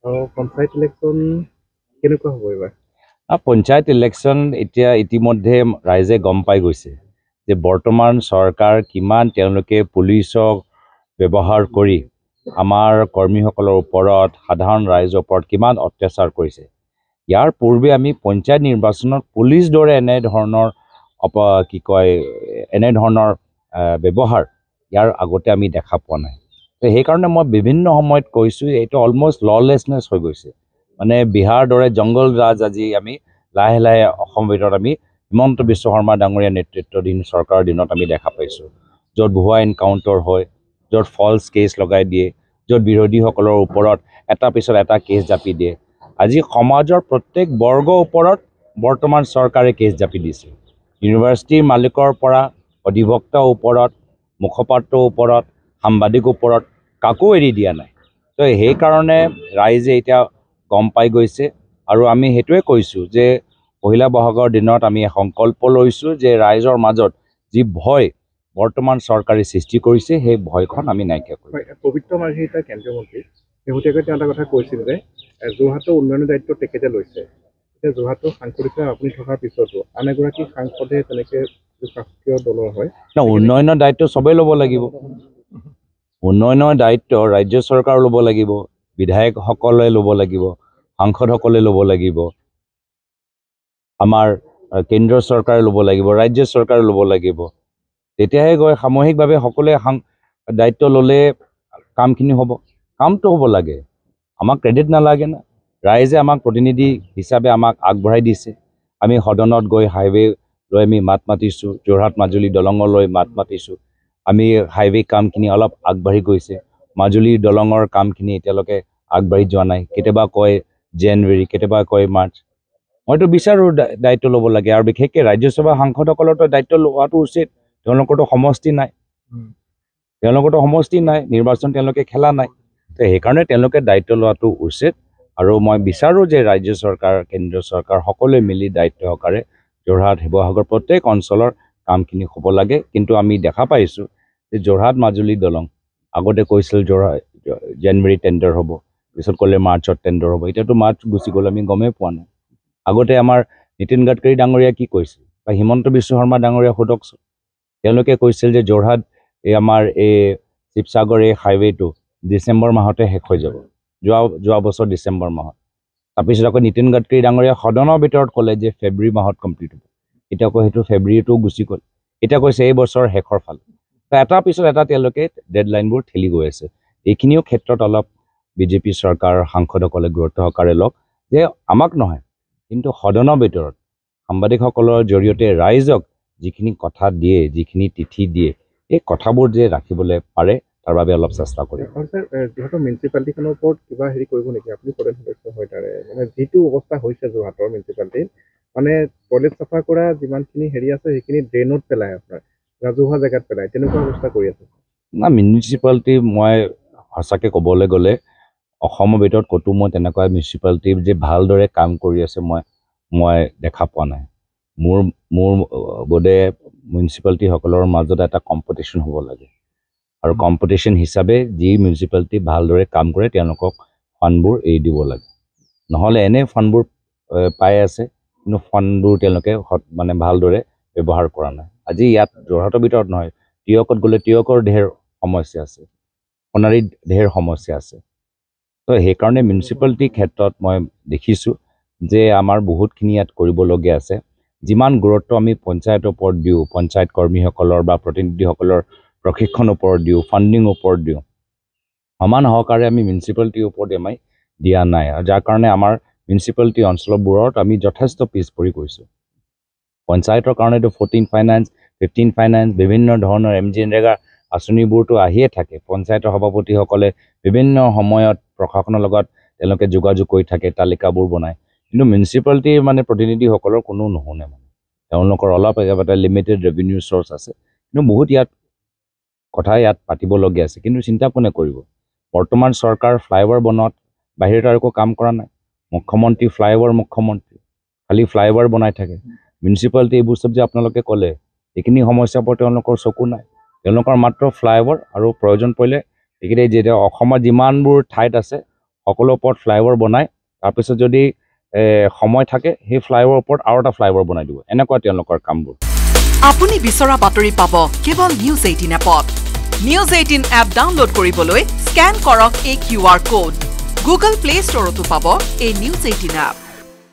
Panchayat election কেনেকুৱা হ'ব এইবাৰ? পঞ্চায়ত ইলেকশ্যন এতিয়া ইতিমধ্যে ৰাইজে গম পাই গৈছে যে বৰ্তমান চৰকাৰ কিমান তেওঁলোকে পুলিচক ব্যৱহাৰ কৰি আমাৰ কৰ্মীসকলৰ ওপৰত সাধাৰণ ৰাইজৰ ওপৰত কিমান অত্যাচাৰ কৰিছে। ইয়াৰ পূৰ্বে আমি পঞ্চায়ত নিৰ্বাচনত পুলিচ দৰে এনেধৰণৰ এনেধৰণৰ ব্যৱহাৰ ইয়াৰ আগতে আমি দেখা পোৱা নাই। তো সেইকাৰণে মই বিভিন্ন সময়ত কৈছোঁ এইটো অলমষ্ট ললেছনেছ হৈ গৈছে। মানে বিহাৰ দৰে জংগল ৰাজ আজি আমি লাহে লাহে অসমৰ ভিতৰত আমি হিমন্ত বিশ্ব শৰ্মা ডাঙৰীয়া নেতৃত্বাধীন চৰকাৰৰ দিনত আমি দেখা পাইছোঁ, য'ত ভুৱা এনকাউণ্টাৰ হয়, য'ত ফল্ছ কেছ লগাই দিয়ে, য'ত বিৰোধীসকলৰ ওপৰত এটা পিছত এটা কেছ জাপি দিয়ে। আজি সমাজৰ প্ৰত্যেক বৰ্গৰ ওপৰত বৰ্তমান চৰকাৰে কেছ জাপি দিছে। ইউনিভাৰ্চিটিৰ মালিকৰ পৰা অধিবক্তাৰ ওপৰত, মুখপাত্ৰৰ ওপৰত, সাংবাদিকৰ ওপৰত কাকো এৰি দিয়া নাই। তো সেইকাৰণে ৰাইজে এতিয়া গম পাই গৈছে আৰু আমি সেইটোৱে কৈছোঁ যে পহিলা বহাগৰ দিনত আমি সংকল্প লৈছোঁ যে ৰাইজৰ মাজত যি ভয় বৰ্তমান চৰকাৰে সৃষ্টি কৰিছে সেই ভয়খন আমি নাইকিয়া কৰিম। পবিত্ৰ মাৰ্ঘেৰিটা কেন্দ্ৰীয় মন্ত্ৰী শেহতীয়াকৈ তেওঁ এটা কথা কৈছিল যে যোৰহাটৰ উন্নয়নৰ দায়িত্ব তেখেতে লৈছে। এতিয়া যোৰহাটৰ সাংসদ হিচাপে আপুনি থকাৰ পিছতো আন এগৰাকী সাংসদে তেনেকৈ শাসকীয় দলৰ হয় উন্নয়নৰ দায়িত্ব চবেই ল'ব লাগিব। উন্নয়নৰ দায়িত্ব ৰাজ্য চৰকাৰ ল'ব লাগিব, বিধায়কসকলে ল'ব লাগিব, সাংসদসকলে ল'ব লাগিব, আমাৰ কেন্দ্ৰীয় চৰকাৰে ল'ব লাগিব, ৰাজ্য চৰকাৰে ল'ব লাগিব। তেতিয়াহে গৈ সামূহিকভাৱে সকলোৱে দায়িত্ব ল'লে কামখিনি হ'ব। কামটো হ'ব লাগে, আমাক ক্ৰেডিট নালাগে না। ৰাইজে আমাক প্ৰতিনিধি হিচাপে আমাক আগবঢ়াই দিছে। আমি সদনত গৈ হাইৱে লৈ আমি মাত মাতিছোঁ, যোৰহাট মাজুলী দলঙলৈ মাত মাতিছোঁ। আমি হাইৱে কামখিনি অলপ আগবাঢ়ি গৈছে, মাজুলীৰ দলঙৰ কামখিনি এতিয়ালৈকে আগবাঢ়ি যোৱা নাই। কেতিয়াবা কয় জানুৱাৰী, কেতিয়াবা কয় মাৰ্চ। মইতো বিচাৰোঁ দায়িত্ব ল'ব লাগে, আৰু বিশেষকৈ ৰাজ্যসভা সাংসদসকলৰতো দায়িত্ব লোৱাটো উচিত। তেওঁলোকৰতো সমষ্টি নাই, নিৰ্বাচন তেওঁলোকে খেলা নাই। তো সেইকাৰণে তেওঁলোকে দায়িত্ব লোৱাটো উচিত। আৰু মই বিচাৰোঁ যে ৰাজ্য চৰকাৰ, কেন্দ্ৰীয় চৰকাৰ সকলোৱে মিলি দায়িত্ব সহকাৰে যোৰহাট, শিৱসাগৰ প্ৰত্যেক অঞ্চলৰ কামখিনি হ'ব লাগে। কিন্তু আমি দেখা পাইছোঁ যে যোৰহাট মাজুলী দলং আগতে কৈছিল জানুৱাৰী টেণ্ডাৰ হ'ব, পিছত ক'লে মাৰ্চত টেণ্ডাৰ হ'ব। এতিয়াতো মাৰ্চ গুচি গ'ল, আমি গমেই পোৱা নাই। আগতে আমাৰ নীতিন গাডকাৰী ডাঙৰীয়া কি কৈছিল, বা হিমন্ত বিশ্ব শৰ্মা ডাঙৰীয়া সোধকচোন। তেওঁলোকে কৈছিল যে যোৰহাট আমাৰ শিৱসাগৰ হাইৱেটো ডিচেম্বৰ মাহতে শেষ হৈ যাব, যোৱা বছৰ ডিচেম্বৰ মাহত। তাৰপিছত আকৌ নীতিন গাডকাৰী ডাঙৰীয়া সদনৰ ভিতৰত ক'লে যে ফেব্ৰুৱাৰী মাহত কমপ্লিট হ'ব। এতিয়া আকৌ সেইটো ফেব্ৰুৱাৰীটো গুচি গ'ল, এতিয়া কৈছে এই বছৰ শেষৰ ফালে। এটাৰ পিছত এটা তেওঁলোকে ডেডলাইনবোৰ ঠেলি গৈ আছে। এইখিনিও ক্ষেত্ৰত অলপ বিজেপি চৰকাৰৰ সাংসদসকলে গুৰুত্ব সহকাৰে লওক, যে আমাক নহয় কিন্তু সদনৰ ভিতৰত সাংবাদিকসকলৰ জৰিয়তে ৰাইজক যিখিনি কথা দিয়ে, যিখিনি তিথি দিয়ে, এই কথাবোৰ যে ৰাখিবলৈ পাৰে তাৰ বাবে অলপ চেষ্টা কৰিম। যোৰহাটৰ মিউনিচিপালিটিখনৰ ওপৰত কিবা কৰিব নেকি? আপুনি প্ৰধান সদস্য হয় তাৰে, মানে যিটো অৱস্থা হৈছে যোৰহাটৰ মিউনিচিপালিটিত, মানে টয়লেট চাফা কৰা যিমানখিনি আছে সেইখিনি ড্ৰেইনত পেলাই, আপোনাৰ ৰাজহুৱা জেগাত পেলাই, তেনেকুৱা অৱস্থা কৰি আছে না। মিউনিচিপালিটি মই সঁচাকৈ ক'বলৈ গ'লে অসমৰ ভিতৰত ক'তো মই তেনেকুৱা মিউনিচিপালিটি যে ভালদৰে কাম কৰি আছে মই দেখা পোৱা নাই। মোৰ বোধে মিউনিচিপালিটিসকলৰ মাজত এটা কম্পিটিশ্যন হ'ব লাগে, আৰু কম্পিটিশ্যন হিচাপে যি মিউনিচিপালিটি ভালদৰে কাম কৰে তেওঁলোকক ফাণ্ডবোৰ এৰি দিব লাগে। নহ'লে এনে ফাণ্ডবোৰ পাই আছে, কিন্তু ফাণ্ডবোৰ তেওঁলোকে মানে ভালদৰে ব্যৱহাৰ কৰা নাই। আজি ইয়াত যোৰহাটৰ ভিতৰত নহয়, টিয়কত গ'লে টিয়কৰ ঢেৰ সমস্যা আছে, সোণাৰীত ঢেৰ সমস্যা আছে। তো সেইকাৰণে মিউনিচিপালিটিৰ ক্ষেত্ৰত মই দেখিছোঁ যে আমাৰ বহুতখিনি ইয়াত কৰিবলগীয়া আছে। যিমান গুৰুত্ব আমি পঞ্চায়তৰ ওপৰত দিওঁ, পঞ্চায়ত কৰ্মীসকলৰ বা প্ৰতিনিধিসকলৰ প্ৰশিক্ষণৰ ওপৰত দিওঁ, ফাণ্ডিঙৰ ওপৰত দিওঁ, সমান সহকাৰে আমি মিউনিচিপালিটিৰ ওপৰত আমি দিয়া নাই, আৰু যাৰ কাৰণে আমাৰ মিউনিচিপালিটি অঞ্চলবোৰত আমি যথেষ্ট পিছ পৰি গৈছোঁ। পঞ্চায়তৰ কাৰণেতো 14 ফাইনেন্স, 15 ফাইনেন্স, বিভিন্ন ধৰণৰ MGNREGA আঁচনিবোৰতো আহিয়ে থাকে। পঞ্চায়তৰ সভাপতিসকলে বিভিন্ন সময়ত প্ৰশাসনৰ লগত তেওঁলোকে যোগাযোগ কৰি থাকে, তালিকাবোৰ বনায়। কিন্তু মিউনিচিপালিটিৰ মানে প্ৰতিনিধিসকলৰ কোনো নুশুনে। মানে তেওঁলোকৰ অলপ এটা লিমিটেড ৰেভিনিউ চ'ৰ্চ আছে, কিন্তু বহুত কথা ইয়াত পাতিবলগীয়া আছে। কিন্তু চিন্তা কোনে কৰিব? বৰ্তমান চৰকাৰ ফ্লাইঅভাৰ বনোৱাত বাহিৰত আৰু একো কাম কৰা নাই। মুখ্যমন্ত্ৰী ফ্লাইঅভাৰ মুখ্যমন্ত্ৰী, খালি ফ্লাইঅভাৰ বনাই থাকে। মিউনিচিপালিটি এইবোৰ চব যে আপোনালোকে ক'লে, এইখিনি সমস্যাৰ ওপৰত তেওঁলোকৰ চকু নাই। তেওঁলোকৰ মাত্ৰ ফ্লাইঅভাৰ, আৰু প্ৰয়োজন পৰিলে এইকেইটাই যেতিয়া অসমত যিমানবোৰ ঠাইত আছে সকলো ওপৰত ফ্লাইঅভাৰ বনাই তাৰপিছত যদি সময় থাকে সেই ফ্লাইঅভাৰৰ ওপৰত আৰু এটা ফ্লাইঅভাৰ বনাই দিব এনেকুৱা তেওঁলোকৰ কামবোৰ আপুনি বিচৰা বাতৰি পাব কেৱল নিউজ 18 এপত নিউজ 18 এপ ডাউনলোড কৰিবলৈ স্ক্যান কৰক এই QR কোড গুগল প্লে ষ্টৰতো পাব এই নিউজ 18 এপ